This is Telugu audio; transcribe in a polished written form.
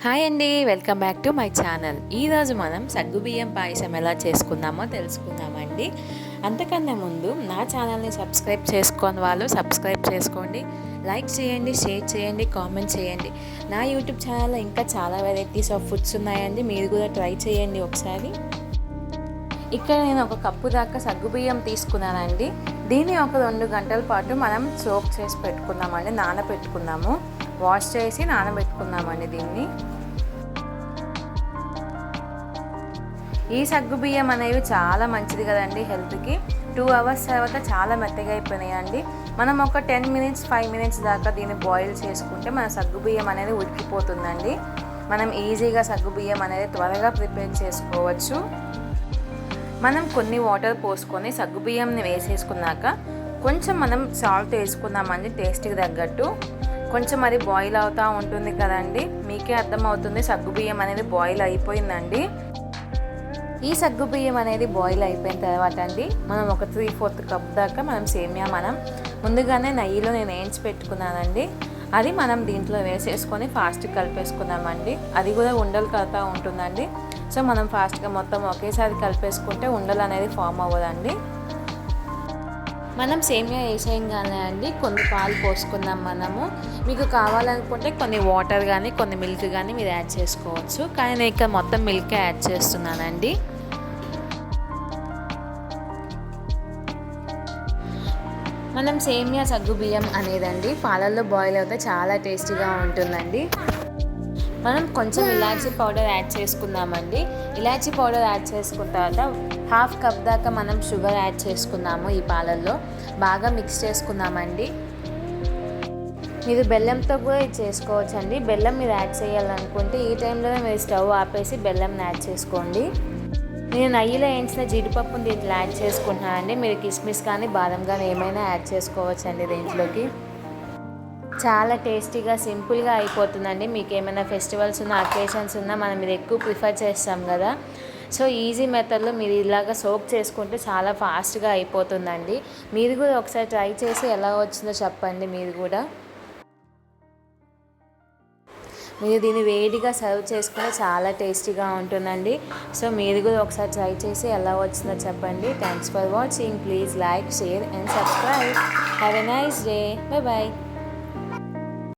హాయ్ అండి, welcome back to my channel. ఈరోజు మనం సగ్గుబియ్యం పాయసం ఎలా చేసుకుందామో తెలుసుకుందామండి. అంతకన్నా ముందు నా ఛానల్ని సబ్స్క్రైబ్ చేసుకొని వాళ్ళు సబ్స్క్రైబ్ చేసుకోండి, లైక్ చేయండి, షేర్ చేయండి, కామెంట్ చేయండి. నా యూట్యూబ్ ఛానల్లో ఇంకా చాలా వెరైటీస్ ఆఫ్ ఫుడ్స్ ఉన్నాయండి, మీరు కూడా ట్రై చేయండి ఒకసారి. ఇక్కడ నేను ఒక కప్పు దాకా సగ్గుబియ్యం తీసుకున్నానండి. దీన్ని ఒక 2 గంటల పాటు మనం సోక్ చేసి పెట్టుకుందామండి, నానబెట్టుకుందాము. వాష్ చేసి నానబెట్టుకుందామండి దీన్ని. ఈ సగ్గుబియ్యం అనేవి చాలా మంచిది కదండి హెల్త్కి. 2 అవర్స్ తర్వాత చాలా మెత్తగా అయిపోయినాయండి. మనం ఒక 10 మినిట్స్ 5 మినిట్స్ దాకా దీన్ని బాయిల్ చేసుకుంటే మన సగ్గుబియ్యం అనేది ఉడికిపోతుందండి. మనం ఈజీగా సగ్గుబియ్యం అనేది త్వరగా ప్రిపేర్ చేసుకోవచ్చు. మనం కొన్ని వాటర్ పోసుకొని సగ్గుబియ్యంని వేసేసుకున్నాక కొంచెం మనం సాల్ట్ వేసుకుందామండి టేస్ట్కి తగ్గట్టు. కొంచెం అది బాయిల్ అవుతూ ఉంటుంది కదండి, మీకే అర్థమవుతుంది సగ్గుబియ్యం అనేది బాయిల్ అయిపోయిందండి. ఈ సగ్గుబియ్యం అనేది బాయిల్ అయిపోయిన తర్వాత అండి మనం ఒక 3/4 కప్ దాకా మనం సేమియా ముందుగానే నెయ్యిలో నేను వేయించి పెట్టుకున్నానండి. అది మనం దీంట్లో వేసేసుకొని ఫాస్ట్ కలిపేసుకుందామండి. అది కూడా ఉండలు కలుతూ ఉంటుందండి. సో మనం ఫాస్ట్గా మొత్తం ఒకేసారి కలిపేసుకుంటే ఉండలు అనేది ఫామ్ అవ్వదండి. మనం సేమియా వేసేయంగానే అండి కొన్ని పాలు పోసుకుందాం మనము. మీకు కావాలనుకుంటే కొన్ని వాటర్ కానీ కొన్ని మిల్క్ కానీ మీరు యాడ్ చేసుకోవచ్చు, కానీ నేను ఇక్కడ మొత్తం మిల్కే యాడ్ చేస్తున్నానండి. మనం సేమియా సగ్గుబియ్యం అనేదండి పాలల్లో బాయిల్ అవుతే చాలా టేస్టీగా ఉంటుందండి. మనం కొంచెం ఇలాచీ పౌడర్ యాడ్ చేసుకుందామండి. ఇలాచీ పౌడర్ యాడ్ చేసుకున్న తర్వాత 1/2 కప్ దాకా మనం షుగర్ యాడ్ చేసుకుందాము. ఈ పాలల్లో బాగా మిక్స్ చేసుకుందామండి. మీరు బెల్లంతో కూడా ఇది చేసుకోవచ్చండి. బెల్లం మీరు యాడ్ చేయాలనుకుంటే ఈ టైంలోనే మీరు స్టవ్ ఆపేసి బెల్లం యాడ్ చేసుకోండి. నేను నెయ్యిలో వేయించిన జీడిపప్పుని దీంట్లో యాడ్ చేసుకుంటున్నానండి. మీరు కిస్మిస్ కానీ బాదం కానీ ఏమైనా యాడ్ చేసుకోవచ్చండి దీంట్లోకి. చాలా టేస్టీగా సింపుల్గా అయిపోతుందండి. మీకు ఏమైనా ఫెస్టివల్స్ ఉన్నా అకేషన్స్ ఉన్నా మనం ఇది ఎక్కువ ప్రిఫర్ చేస్తాం కదా. సో ఈజీ మెథడ్లో మీరు ఇలాగ సోక్ చేసుకుంటే చాలా ఫాస్ట్గా అయిపోతుందండి. మీరు కూడా ఒకసారి ట్రై చేసి ఎలా వచ్చిందో చెప్పండి. మీరు దీన్ని వేడిగా సర్వ్ చేసుకుంటే చాలా టేస్టీగా ఉంటుందండి. సో మీరు కూడా ఒకసారి ట్రై చేసి ఎలా వచ్చిందో చెప్పండి. Thanks for watching. Please like, share and subscribe. Have a nice day. Bye bye.